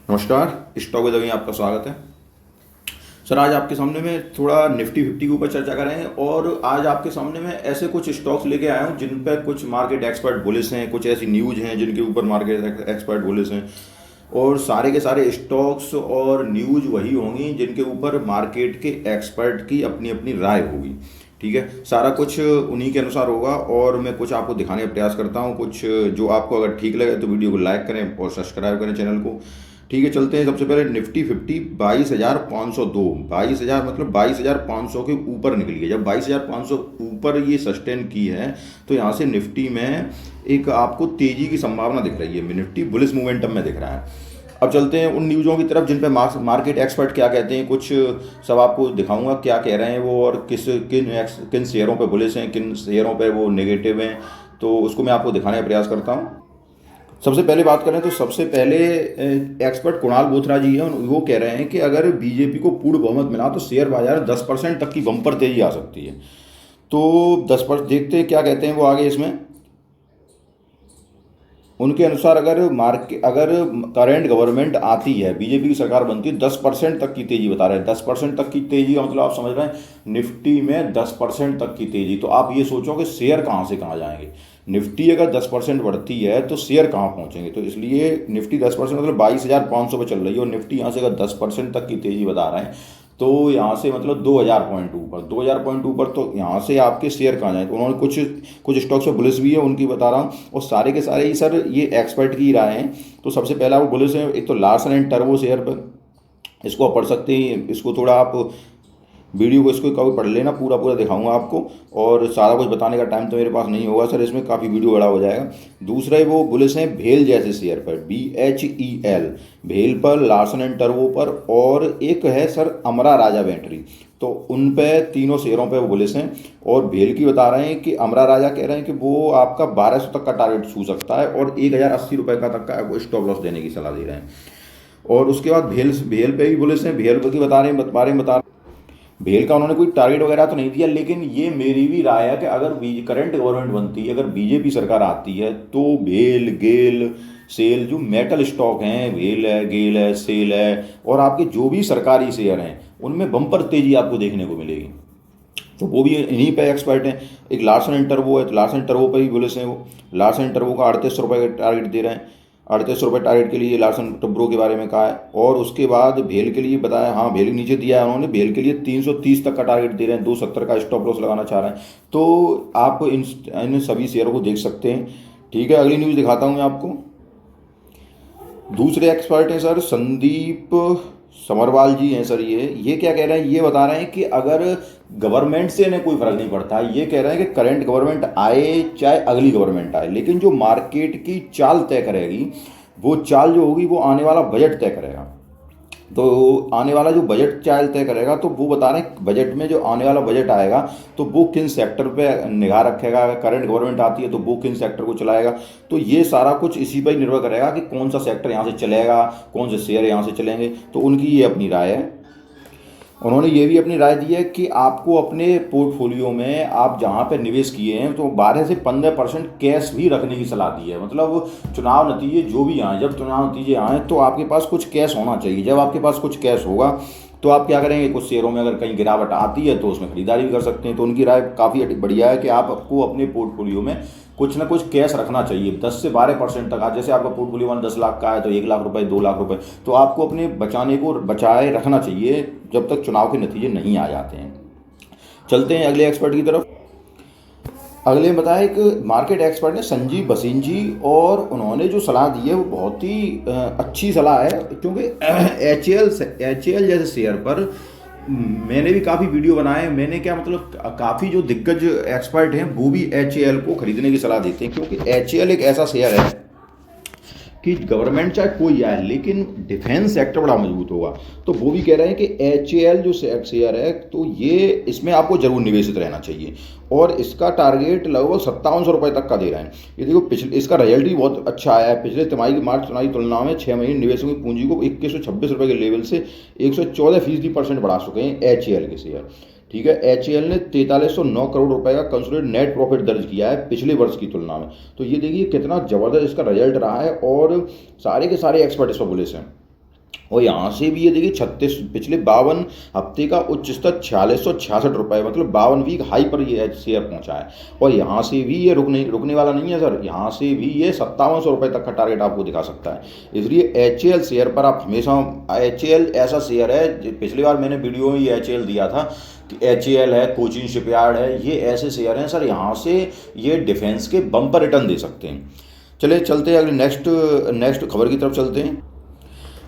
नमस्कार। Stock with में आपका स्वागत है। सर, आज आपके सामने मैं थोड़ा निफ्टी 50 के ऊपर चर्चा कर रहे हैं और आज आपके सामने मैं ऐसे कुछ स्टॉक्स लेके आया हूं जिन पर कुछ मार्केट एक्सपर्ट बुलिश हैं, कुछ ऐसी न्यूज हैं जिनके ऊपर मार्केट एक्सपर्ट बुलिश हैं। और सारे के सारे स्टॉक्स और न्यूज वही होंगी जिनके ऊपर मार्केट के एक्सपर्ट की अपनी अपनी राय होगी। ठीक है, सारा कुछ उन्हीं के अनुसार होगा और मैं कुछ आपको दिखाने का प्रयास करता हूँ। कुछ जो आपको अगर ठीक लगे तो वीडियो को लाइक करें और सब्सक्राइब करें चैनल को। ठीक है, चलते हैं। सबसे पहले निफ्टी 50 22,502, 22,000 मतलब 22,500 के ऊपर निकली है। जब 22,500 ऊपर ये सस्टेन की है तो यहाँ से निफ्टी में एक आपको तेजी की संभावना दिख रही है। निफ्टी बुलिश मोमेंटम में दिख रहा है। अब चलते हैं उन न्यूज़ों की तरफ जिन पे मार्केट एक्सपर्ट क्या कहते हैं। कुछ सब आपको दिखाऊंगा क्या कह रहे हैं वो, और किन शेयरों पे बुलिश हैं, किन शेयरों पे वो नेगेटिव हैं, तो उसको मैं आपको दिखाने का प्रयास करता हूँ। सबसे पहले बात करें तो सबसे पहले एक्सपर्ट कुणाल बोथरा जी हैं। वो कह रहे हैं कि अगर बीजेपी को पूर्ण बहुमत मिला तो शेयर बाजार 10% तक की बम्पर तेजी आ सकती है। तो 10% देखते हैं क्या कहते हैं वो आगे इसमें। उनके अनुसार अगर करंट गवर्नमेंट आती है, बीजेपी की सरकार बनती है, 10% तक की तेजी बता रहे हैं। 10% तक की तेजी का मतलब आप समझ रहे हैं निफ्टी में 10% तक की तेजी। तो आप ये सोचो कि शेयर कहाँ से कहाँ जाएंगे। निफ्टी अगर 10% बढ़ती है तो शेयर कहाँ पहुँचेंगे। तो इसलिए निफ्टी 10% मतलब 22,500 पे चल रही है और निफ्टी यहाँ से अगर 10% तक की तेजी बता रहे हैं तो यहाँ से मतलब 2,000 पॉइंट ऊपर, 2,000 पॉइंट ऊपर, तो यहाँ से आपके शेयर कहाँ जाए। तो उन्होंने कुछ कुछ स्टॉक्स पे बुलिश भी है, उनकी बता रहा हूँ। और सारे के सारे ही सर ये एक्सपर्ट की राय हैं। तो सबसे पहला वो बुलिश है, एक तो लार्सन एंड टर्बो शेयर पर, इसको आप पढ़ सकते हैं। इसको थोड़ा आप वीडियो को इसको कभी पढ़ लेना, पूरा पूरा दिखाऊंगा आपको और सारा कुछ बताने का टाइम तो मेरे पास नहीं होगा सर, इसमें काफ़ी वीडियो बड़ा हो जाएगा। दूसरा वो बुलिश हैं भेल जैसे शेयर पर, BHEL, भेल पर, लार्सन एंड टर्बो पर, और एक है सर अमरा राजा बैटरी। तो उन पे तीनों शेयरों पे वो बुलिश हैं। और भेल की बता रहे हैं कि अमरा राजा कह रहे हैं कि वो आपका 1200 तक का टारगेट छू सकता है और 1,080 रुपये का तक का स्टॉप लॉस देने की सलाह दे रहे हैं। और उसके बाद भेल पे भी बुलिश हैं। भेल की बता रहे हैं भेल का उन्होंने कोई टारगेट वगैरह तो नहीं दिया, लेकिन ये मेरी भी राय है कि अगर करंट गवर्नमेंट बनती है, अगर बीजेपी सरकार आती है तो भेल, गेल, सेल जो मेटल स्टॉक हैं, भेल है, गेल है, सेल है, और आपके जो भी सरकारी शेयर हैं उनमें बम्पर तेजी आपको देखने को मिलेगी। तो वो भी इन्हीं पे एक्सपर्ट हैं। एक लार्सन एंड टर्बो है, तो लार्सन एंड टर्बो पे भी बुलिश हैं वो। लार्सन एंड टर्बो का 3800 रुपये का टारगेट दे रहे हैं। 3800 रुपये टारगेट के लिए लार्सन टर्बो के बारे में कहा है। और उसके बाद भेल के लिए बताया, हाँ भेल नीचे दिया है उन्होंने, भेल के लिए 330 तक का टारगेट दे रहे हैं, 270 का स्टॉप लॉस लगाना चाह रहे हैं। तो आप इन सभी शेयरों को देख सकते हैं। ठीक है, अगली न्यूज़ दिखाता हूँ मैं आपको। दूसरे एक्सपर्ट हैं सर संदीप समरवाल जी हैं सर। ये क्या कह रहे हैं, ये बता रहे हैं कि अगर गवर्नमेंट से इन्हें कोई फर्क नहीं पड़ता, ये कह रहे हैं कि करंट गवर्नमेंट आए चाहे अगली गवर्नमेंट आए, लेकिन जो मार्केट की चाल तय करेगी, वो चाल जो होगी वो आने वाला बजट तय करेगा। तो आने वाला जो बजट चाल तय करेगा, तो वो बता रहे हैं बजट में जो आने वाला बजट आएगा तो वो किन सेक्टर पे निगाह रखेगा। अगर करंट गवर्नमेंट आती है तो वो किन सेक्टर को चलाएगा। तो ये सारा कुछ इसी पर ही निर्भर करेगा कि कौन सा सेक्टर यहाँ से चलेगा, कौन से शेयर यहाँ से चलेंगे। तो उनकी ये अपनी राय है। उन्होंने ये भी अपनी राय दी है कि आपको अपने पोर्टफोलियो में आप जहाँ पे निवेश किए हैं तो 12 से 15% कैश भी रखने की सलाह दी है। मतलब चुनाव नतीजे जो भी आए, जब चुनाव नतीजे आए तो आपके पास कुछ कैश होना चाहिए। जब आपके पास कुछ कैश होगा तो आप क्या करेंगे, कुछ शेयरों में अगर कहीं गिरावट आती है तो उसमें खरीदारी भी कर सकते हैं। तो उनकी राय काफ़ी बढ़िया है कि आपको अपने पोर्टफोलियो में कुछ ना कुछ कैश रखना चाहिए। 10 से 12% तक। आज जैसे आपका पोर्टफोलियो 10 लाख का है तो 1 लाख रुपए, 2 लाख रुपए, तो आपको अपने बचाए रखना चाहिए जब तक चुनाव के नतीजे नहीं आ जाते हैं। चलते हैं अगले एक्सपर्ट की तरफ। अगले बताया एक मार्केट एक्सपर्ट ने संजीव भसीन जी, और उन्होंने जो सलाह दी है वो बहुत ही अच्छी सलाह है। क्योंकि एच ए एल जैसे शेयर पर मैंने भी काफ़ी वीडियो बनाए। मैंने क्या मतलब काफ़ी जो दिग्गज एक्सपर्ट हैं वो भी एच को खरीदने की सलाह देते हैं। क्योंकि एच एक ऐसा शेयर है कि गवर्नमेंट चाहे कोई आए लेकिन डिफेंस सेक्टर बड़ा मजबूत होगा। तो वो भी कह रहे हैं कि एच जो शेयर है तो ये इसमें आपको जरूर निवेशित रहना चाहिए। और इसका टारगेट लगभग 5700 रुपये तक का दे रहे हैं। ये देखो इसका रिजल्ट भी बहुत अच्छा आया है। पिछले तिमाही की मार्च तिमाही तुलना में 6 महीने निवेशकों की पूंजी को 2126 रुपये के लेवल से 114% बढ़ा चुके हैं एच के शेयर। ठीक है, एच ने 4309 करोड़ रुपए का कंसोलिडेटेड नेट प्रॉफिट दर्ज किया है पिछले वर्ष की तुलना में। तो ये देखिए कितना ज़बरदस्त इसका रिजल्ट रहा है और सारे के सारे एक्सपर्ट इस पर बुलिश हैं। और यहाँ से भी ये देखिए 36 पिछले 52 हफ्ते का उच्च स्तर 4666 रुपये, मतलब 52 वीक हाई पर ये शेयर पहुँचा है। और यहाँ से भी ये रुकने वाला नहीं है सर, यहाँ से भी ये 5700 रुपये तक का टारगेट आपको दिखा सकता है। इसलिए HAL शेयर पर आप हमेशा, HAL ऐसा शेयर है, पिछली बार मैंने वीडियो में ये HAL दिया था कि HAL है, कोचिन शिपयार्ड है, ये ऐसे शेयर हैं सर, यहाँ से ये डिफेंस के बम्पर रिटर्न दे सकते हैं। चलिए चलते हैं अगले नेक्स्ट खबर की तरफ चलते हैं।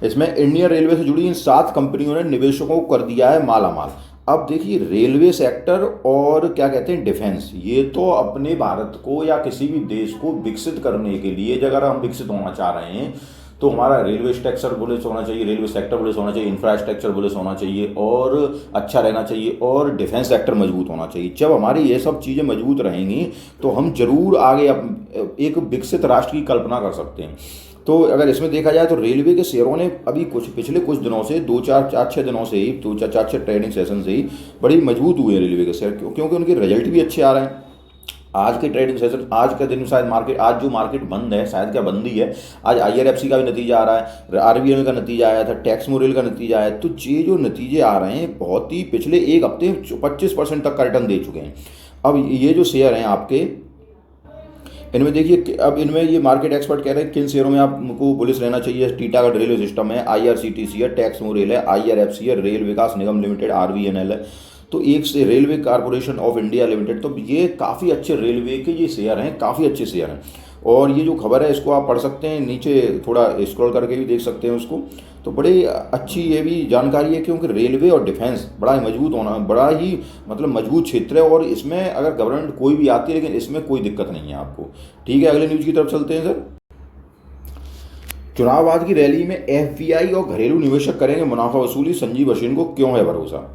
इसमें इंडियन रेलवे से जुड़ी इन 7 कंपनियों ने निवेशकों को कर दिया है माला माल। अब देखिए रेलवे सेक्टर और क्या कहते हैं डिफेंस, ये तो अपने भारत को या किसी भी देश को विकसित करने के लिए, अगर हम विकसित होना चाह रहे हैं तो हमारा रेलवे स्ट्रक्चर बुलिश होना चाहिए, रेलवे सेक्टर बुलिश होना चाहिए, इंफ्रास्ट्रक्चर बुलिश होना चाहिए और अच्छा रहना चाहिए, और डिफेंस सेक्टर मजबूत होना चाहिए। जब हमारी ये सब चीज़ें मजबूत रहेंगी तो हम जरूर आगे एक विकसित राष्ट्र की कल्पना कर सकते हैं। तो अगर इसमें देखा जाए तो रेलवे के शेयरों ने अभी पिछले कुछ दिनों से 2-4-6 दिनों से ही 2-4-6 ट्रेडिंग सेशन से ही बड़ी मजबूत हुए हैं रेलवे के शेयर, क्योंकि उनके रिजल्ट भी अच्छे आ रहे हैं। आज के ट्रेडिंग सेशन, आज का दिन शायद मार्केट, आज जो मार्केट बंद है, शायद क्या बंद ही है, आज IRFC का भी नतीजा आ रहा है, RVNL का नतीजा आया था, टैक्स मोरेल का नतीजा आया। तो ये जो नतीजे आ रहे हैं बहुत ही पिछले एक हफ्ते 25% तक का रिटर्न दे चुके हैं। अब ये जो शेयर हैं आपके, इनमें देखिए, अब इनमें ये मार्केट एक्सपर्ट कह रहे हैं किन शेयरों में आपको बुलिश रहना चाहिए। टीटागढ़ रेलवे सिस्टम है, IRCTC है, टैक्स मोरेल है, IRFC है, रेल विकास निगम लिमिटेड RVNL है, तो एक से railway corporation of India limited. तो ये काफ़ी अच्छे रेलवे के ये शेयर हैं, काफ़ी अच्छे शेयर हैं। और ये जो खबर है इसको आप पढ़ सकते हैं, नीचे थोड़ा स्क्रॉल करके भी देख सकते हैं उसको। तो बड़ी अच्छी ये भी जानकारी है, क्योंकि रेलवे और डिफेंस बड़ा ही मजबूत होना, बड़ा ही मतलब मजबूत क्षेत्र है, और इसमें अगर गवर्नमेंट कोई भी आती है लेकिन इसमें कोई दिक्कत नहीं है आपको। ठीक है, अगले न्यूज़ की तरफ चलते हैं सर। चुनाव बाद की रैली में FBI और घरेलू निवेशक करेंगे मुनाफा वसूली, संजीव अश्विन को क्यों है भरोसा।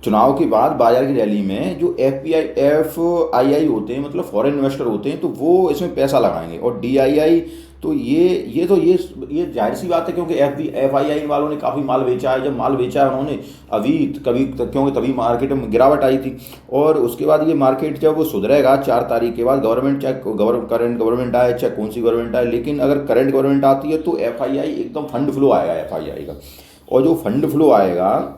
चुनाव के बाद बाजार की रैली में जो FII होते हैं, मतलब फॉरेन इन्वेस्टर होते हैं, तो वो इसमें पैसा लगाएंगे। और DII तो ये जाहिर सी बात है, क्योंकि FII वालों ने काफ़ी माल बेचा है। जब माल बेचा है उन्होंने अभी क्योंकि तभी मार्केट में गिरावट आई थी, और उसके बाद ये मार्केट जब वो सुधरेगा 4 तारीख के बाद, गवर्नमेंट चाहे करंट गवर्नमेंट आए चाहे कौन सी गवर्नमेंट आए, लेकिन अगर करंट गवर्नमेंट आती है तो FII एकदम फंड फ्लो आएगा FII का। और जो फंड फ्लो आएगा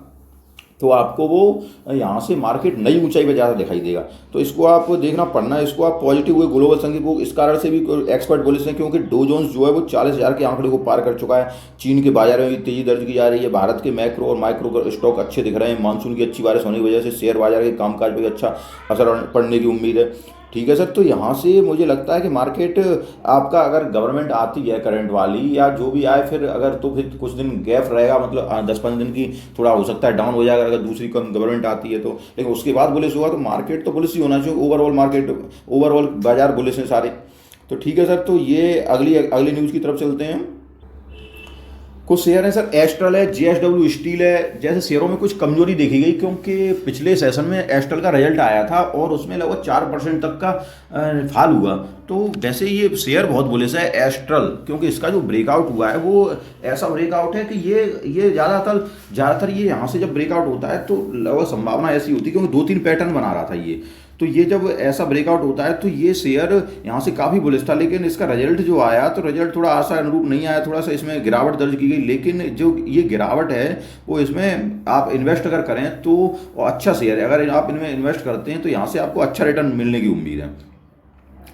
तो आपको वो यहाँ से मार्केट नई ऊंचाई पर ज़्यादा दिखाई देगा। तो इसको आप देखना, पढ़ना, इसको आप पॉजिटिव हुए ग्लोबल संगीत बुक इस कारण से भी एक्सपर्ट बोले हैं, क्योंकि डो जोन्स जो है वो 40,000 के आंकड़े को पार कर चुका है। चीन के बाजार में भी तेजी दर्ज की जा रही है। भारत के मैक्रो और माइक्रो स्टॉक अच्छे दिख रहे हैं। मानसून की अच्छी बारिश होने की वजह से शेयर बाजार के कामकाज पर भी अच्छा असर पड़ने की उम्मीद है। ठीक है सर, तो यहाँ से मुझे लगता है कि मार्केट आपका, अगर गवर्नमेंट आती है करंट वाली या जो भी आए, फिर अगर तो फिर कुछ दिन गैप रहेगा, मतलब 10-15 दिन की थोड़ा हो सकता है डाउन हो जाएगा अगर दूसरी गवर्नमेंट आती है तो, लेकिन उसके बाद बुलिश हुआ तो मार्केट तो बुलिश ही होना चाहिए। ओवरऑल बाजार बुलिश हैं सारे। तो ठीक है सर, तो ये अगली न्यूज़ की तरफ चलते हैं। कुछ शेयर हैं सर, एस्ट्रल है, JSW स्टील है, जैसे शेयरों में कुछ कमजोरी देखी गई, क्योंकि पिछले सेशन में एस्ट्रल का रिजल्ट आया था और उसमें लगभग 4% तक का फाल हुआ। तो वैसे ये शेयर बहुत बुलिश है एस्ट्रल, क्योंकि इसका जो ब्रेकआउट हुआ है वो ऐसा ब्रेकआउट है कि ये ज़्यादातर ये यहाँ से जब ब्रेकआउट होता है तो लगभग संभावना ऐसी होती है, क्योंकि 2-3 पैटर्न बना रहा था ये। तो ये जब ऐसा ब्रेकआउट होता है तो ये शेयर यहाँ से काफ़ी बुलिश था, लेकिन इसका रिजल्ट जो आया तो रिजल्ट थोड़ा आशा अनुरूप नहीं आया, थोड़ा सा इसमें गिरावट दर्ज की गई। लेकिन जो ये गिरावट है वो इसमें आप इन्वेस्ट अगर करें तो अच्छा शेयर है। अगर आप इनमें इन्वेस्ट करते हैं तो यहाँ से आपको अच्छा रिटर्न मिलने की उम्मीद है।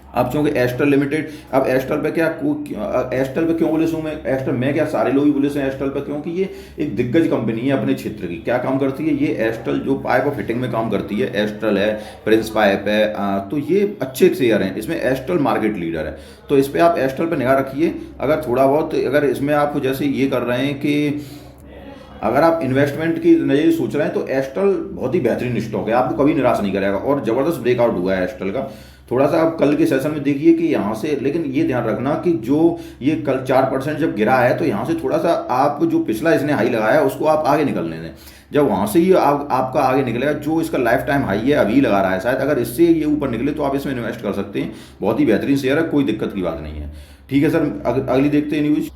अब चूँकि एस्ट्रल लिमिटेड, अब एस्ट्रल पे क्यों बुलिश हूँ मैं, एस्ट्रल में क्या सारे लोग ही बुलिश हैं एस्ट्रल पे, क्योंकि ये एक दिग्गज कंपनी है अपने क्षेत्र की। क्या काम करती है ये एस्ट्रल, जो पाइप और फिटिंग में काम करती है, एस्ट्रल है, प्रिंस पाइप है, तो ये अच्छे शेयर हैं। इसमें एस्ट्रल मार्केट लीडर है, तो इस पर आप एस्ट्रल पर निगाह रखिए। अगर थोड़ा बहुत, अगर इसमें आप जैसे ये कर रहे हैं कि अगर आप इन्वेस्टमेंट की नज़रिए सोच रहे हैं तो एस्ट्रल बहुत ही बेहतरीन स्टॉक है, आपको कभी निराश नहीं करेगा। और ज़बरदस्त ब्रेकआउट हुआ है एस्ट्रल का। थोड़ा सा आप कल के सेशन में देखिए कि यहाँ से, लेकिन ये ध्यान रखना कि जो ये कल 4% जब गिरा है तो यहाँ से थोड़ा सा आप जो पिछला इसने हाई लगाया उसको आप आगे निकलने दें। जब वहाँ से ये आपका आगे निकलेगा, जो इसका लाइफ टाइम हाई है अभी लगा रहा है शायद, अगर इससे ये ऊपर निकले तो आप इसमें इन्वेस्ट कर सकते हैं। बहुत ही बेहतरीन शेयर है, कोई दिक्कत की बात नहीं है। ठीक है सर, अगली देखते हैं न्यूज़।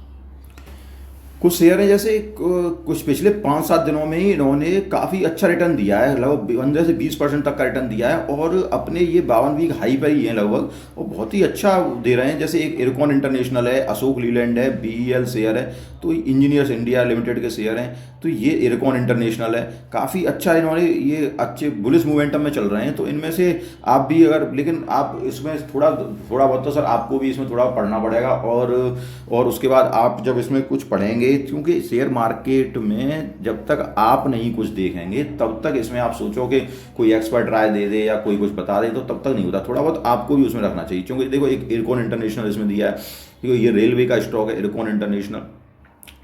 कुछ शेयर हैं जैसे कुछ पिछले 5-7 दिनों में ही इन्होंने काफ़ी अच्छा रिटर्न दिया है, लगभग 15 से 20% तक का रिटर्न दिया है, और अपने ये 52 वीक हाई पर ही हैं लगभग, और बहुत ही अच्छा दे रहे हैं। जैसे एक इरकॉन इंटरनेशनल है, अशोक लीलैंड है, BEL शेयर है, तो इंजीनियर्स इंडिया लिमिटेड के शेयर हैं, तो ये इरकॉन इंटरनेशनल है, काफ़ी अच्छा इन्होंने, ये अच्छे बुलिस मोमेंटम में चल रहे हैं। तो इनमें से आप भी अगर, लेकिन आप इसमें थोड़ा थोड़ा बहुत तो सर आपको भी इसमें थोड़ा पढ़ना पड़ेगा, और उसके बाद आप जब इसमें कुछ पढ़ेंगे, क्योंकि शेयर मार्केट में जब तक आप नहीं कुछ देखेंगे तब तक इसमें आप सोचो कि कोई एक्सपर्ट राय दे दे या कोई कुछ बता दे, तो तब तक नहीं होता। थोड़ा बहुत आपको भी उसमें रखना चाहिए, क्योंकि देखो एक इरकॉन इंटरनेशनल इसमें दिया है, क्योंकि ये रेलवे का स्टॉक है इरकॉन इंटरनेशनल,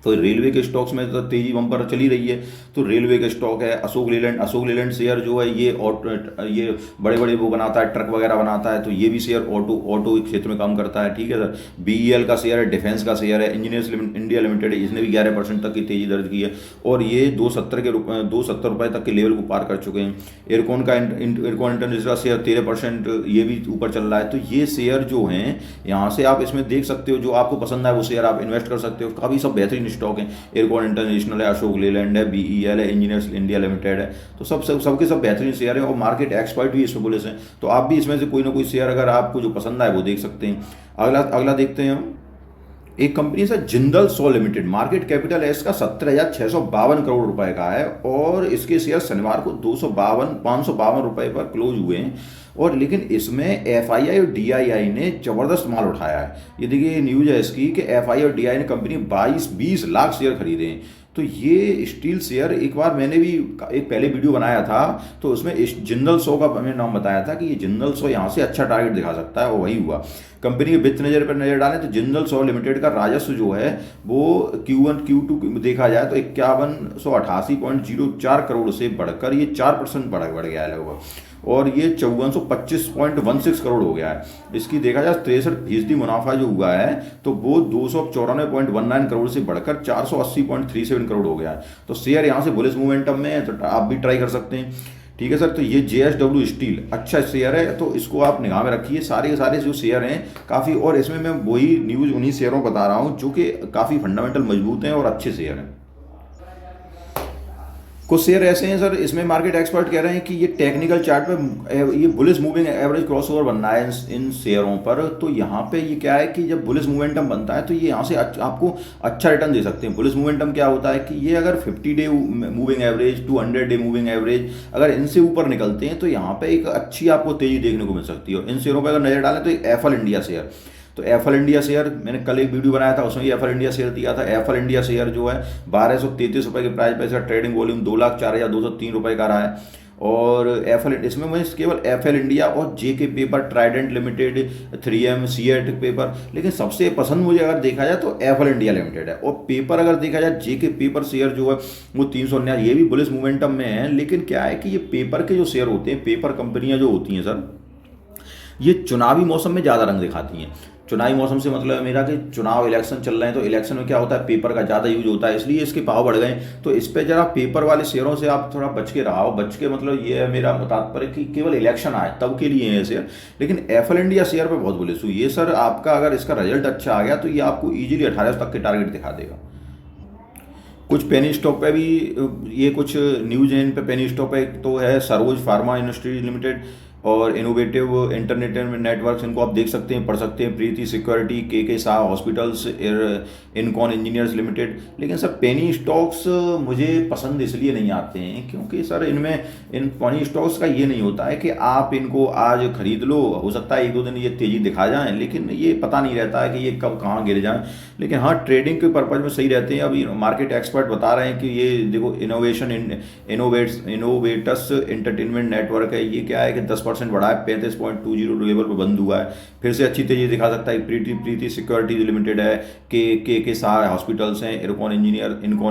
तो रेलवे के स्टॉक्स में तो तेजी बम्पर चली रही है, तो रेलवे के स्टॉक है। अशोक लीलैंड शेयर जो है ये बड़े बड़े वो बनाता है, ट्रक वगैरह बनाता है, तो ये भी शेयर ऑटो क्षेत्र में काम करता है, ठीक है सर। BEL का शेयर है, डिफेंस का शेयर है, इंजीनियर्स इंडिया लिमिटेड है, इसने भी 11% तक की तेजी दर्ज की है, और ये 270 रुपये तक के लेवल को पार कर चुके हैं। इरकॉन इंटरनेशनल का शेयर 13%, ये भी ऊपर चल रहा है। तो ये शेयर जो हैं, यहाँ से आप इसमें देख सकते हो, जो आपको पसंद आए वो शेयर आप इन्वेस्ट कर सकते हो, काफ़ी सब बेहतरीन स्टॉक है। इरकॉन इंटरनेशनल है, अशोक लीलैंड है, BEL है, इंजीनियर्स इंडिया लिमिटेड है, तो सबके सब बेहतरीन शेयर है, और मार्केट एक्सपर्ट भी इसमें बोले से। तो आप भी इसमें से कोई ना कोई शेयर अगर आपको जो पसंद आए वो देख सकते हैं। अगला देखते हैं हम, एक कंपनी से Jindal saw limited, market capital है इसका 17,652 करोड़ रुपए का है, और इसके शेयर शनिवार को 552 रुपए पर क्लोज हुए हैं। और लेकिन इसमें FII और DII ने ज़बरदस्त माल उठाया है। ये देखिए न्यूज़ है इसकी कि FII और DII ने कंपनी 20 लाख शेयर खरीदे हैं। तो ये स्टील शेयर, एक बार मैंने भी एक पहले वीडियो बनाया था, तो उसमें इस जिंदल सॉ का मैंने नाम बताया था कि ये जिंदल सॉ यहाँ से अच्छा टारगेट दिखा सकता है, और वही हुआ। कंपनी के वित्त नज़र पर नज़र डालें तो जिंदल सॉ लिमिटेड का राजस्व जो है वो Q1 Q2 देखा जाए तो 5188.04 करोड़ से बढ़कर ये 4% बढ़ गया है लगभग, और ये 5425.16 करोड़ हो गया है। इसकी देखा जाए 63% मुनाफा जो हुआ है, तो वो 294.19 करोड़ से बढ़कर 480.37 करोड़ हो गया है। तो शेयर यहाँ से बुलिश मोमेंटम में है, तो आप भी ट्राई कर सकते हैं, ठीक है सर। तो ये JSW स्टील अच्छा शेयर है, तो इसको आप निगाह में रखिए। सारे के सारे जो शेयर हैं काफ़ी, और इसमें मैं वही न्यूज़ उन्हीं शेयरों को बता रहा हूँ जो कि काफ़ी फंडामेंटल मजबूत हैं और अच्छे शेयर हैं। कुछ शेयर ऐसे हैं सर, इसमें मार्केट एक्सपर्ट कह रहे हैं कि ये टेक्निकल चार्ट पे ये बुलिश मूविंग एवरेज क्रॉसओवर बन रहा है इन शेयरों पर। तो यहाँ पे ये क्या है कि जब बुलिश मोमेंटम बनता है तो ये यहाँ से आपको अच्छा रिटर्न दे सकते हैं। बुलिश मोमेंटम क्या होता है कि ये अगर 50 day moving average 200 day moving average अगर इनसे ऊपर निकलते हैं तो यहाँ पे एक अच्छी आपको तेजी देखने को मिल सकती है। इन शेयरों पर अगर नजर डालें तो एफएल इंडिया शेयर, तो एफएल इंडिया शेयर मैंने कल एक वीडियो बनाया था, उसमें एफएल इंडिया शेयर दिया था। एफएल इंडिया शेयर जो है 1233 रुपये के प्राइस पे इसका ट्रेडिंग वॉल्यूम 2,04,203 रुपये का रहा है। और एफएल इसमें मैं केवल एफएल इंडिया और JK paper, Trident limited, 3M, CEAT paper, लेकिन सबसे पसंद मुझे अगर देखा जाए तो एफएल इंडिया लिमिटेड है। और पेपर अगर देखा जाए JK पेपर शेयर जो है वो 319, ये भी बुलिश मोमेंटम में है। लेकिन क्या है कि ये पेपर के जो शेयर होते हैं, पेपर कंपनियां जो होती हैं सर, ये चुनावी मौसम में ज़्यादा रंग दिखाती हैं। चुनावी मौसम से मतलब है मेरा कि चुनाव इलेक्शन चल रहे हैं, तो इलेक्शन में क्या होता है, पेपर का ज़्यादा यूज होता है, इसलिए इसके भाव बढ़ गए। तो इस पर जरा पेपर वाले शेयरों से आप थोड़ा बच के रहो। बच के मतलब ये है मेरा तात्पर्य कि केवल इलेक्शन आए तब के लिए है शेयर। लेकिन एफएल इंडिया शेयर पे बहुत बुलिश हुई ये सर। आपका अगर इसका रिजल्ट अच्छा आ गया तो ये आपको ईजिली 1800 तक के टारगेट दिखा देगा। कुछ पेनी स्टॉक पे भी ये कुछ न्यूज है इन पे। पेनी स्टॉक पे तो है सरोज फार्मा इंडस्ट्रीज लिमिटेड और इनोवेटिव इंटरनेट नेटवर्क्स, इनको आप देख सकते हैं, पढ़ सकते हैं। प्रीति सिक्योरिटी, के शाह हॉस्पिटल्स, इनकॉन इंजीनियर्स लिमिटेड। लेकिन सर पेनी स्टॉक्स मुझे पसंद इसलिए नहीं आते हैं क्योंकि सर इनमें इन पेनी स्टॉक्स का ये नहीं होता है कि आप इनको आज खरीद लो, हो सकता है 1-2 दिन ये तेजी दिखा जाएं, लेकिन ये पता नहीं रहता है कि ये कब कहाँ गिर जाएं। लेकिन हाँ, ट्रेडिंग के पर्पज़ में सही रहते हैं। अभी मार्केट एक्सपर्ट बता रहे हैं कि ये देखो इनोवेटस एंटरटेनमेंट नेटवर्क है, ये क्या है कि 10% बढ़ा है, 35.20 लेवल पर बंद हुआ है, फिर से अच्छी तेजी दिखा सकता है। प्रीति सिक्योरिटीज लिमिटेड है, के शाह हॉस्पिटल्स हैं, इनकॉन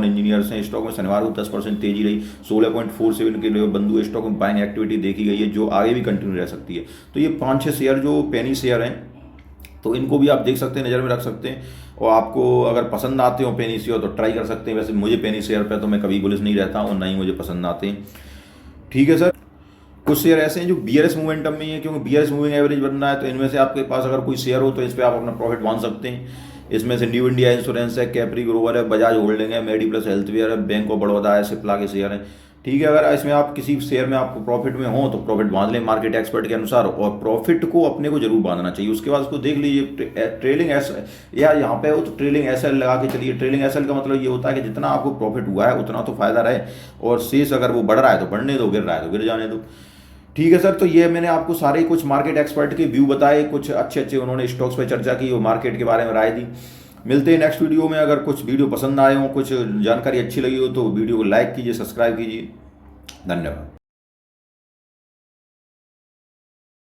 इंजीनियर्स हैं। स्टॉक में शनिवार को 10% तेजी रही, 16.47 के लेवल बंद हुए। स्टॉक में बाइंग एक्टिविटी देखी गई है जो आगे भी कंटिन्यू रह सकती है। तो ये 5-6 शेयर जो पेनी शेयर हैं, तो इनको भी आप देख सकते हैं, नज़र में रख सकते हैं। और आपको अगर पसंद आते हो पेनी शेयर तो ट्राई कर सकते हैं। वैसे मुझे पेनी शेयर पे तो मैं कभी बुलिश नहीं रहता हूँ, ना ही मुझे पसंद आते हैं, ठीक है सर। कुछ शेयर ऐसे हैं जो BRS मोमेंटम में है, क्योंकि BRS मूविंग एवरेज बनना है, तो इनमें से आपके पास अगर कोई शेयर हो तो इस पर आप अपना प्रॉफिट बांध सकते हैं। इसमें से न्यू इंडिया इंश्योरेंस है, कैपरी ग्रोवर है, बजाज होल्डिंग है, मेडी प्लस हेल्थवेयर है, बैंक ऑफ बड़ौदा है, सिप्ला के शेयर हैं। ठीक है, अगर इसमें आप किसी शेयर में आपको प्रॉफिट में हो तो प्रॉफिट बांध लें मार्केट एक्सपर्ट के अनुसार, और प्रॉफिट को अपने को जरूर बांधना चाहिए। उसके बाद उसको देख लीजिए ट्रेलिंग एस, या यहाँ पे हो तो ट्रेलिंग एस एल लगा के चलिए। ट्रेलिंग एस एल का मतलब ये होता है कि जितना आपको प्रॉफिट हुआ है उतना तो फायदा रहे, और शेष अगर वो बढ़ रहा है तो बढ़ने दो, गिर रहा है तो गिर जाने दो। ठीक है सर, तो ये मैंने आपको सारे कुछ मार्केट एक्सपर्ट के व्यू बताए, कुछ अच्छे अच्छे उन्होंने स्टॉक्स पे चर्चा की और मार्केट के बारे में राय दी। मिलते हैं नेक्स्ट वीडियो में। अगर कुछ वीडियो पसंद आए हो, कुछ जानकारी अच्छी लगी हो तो वीडियो को लाइक कीजिए, सब्सक्राइब कीजिए। धन्यवाद।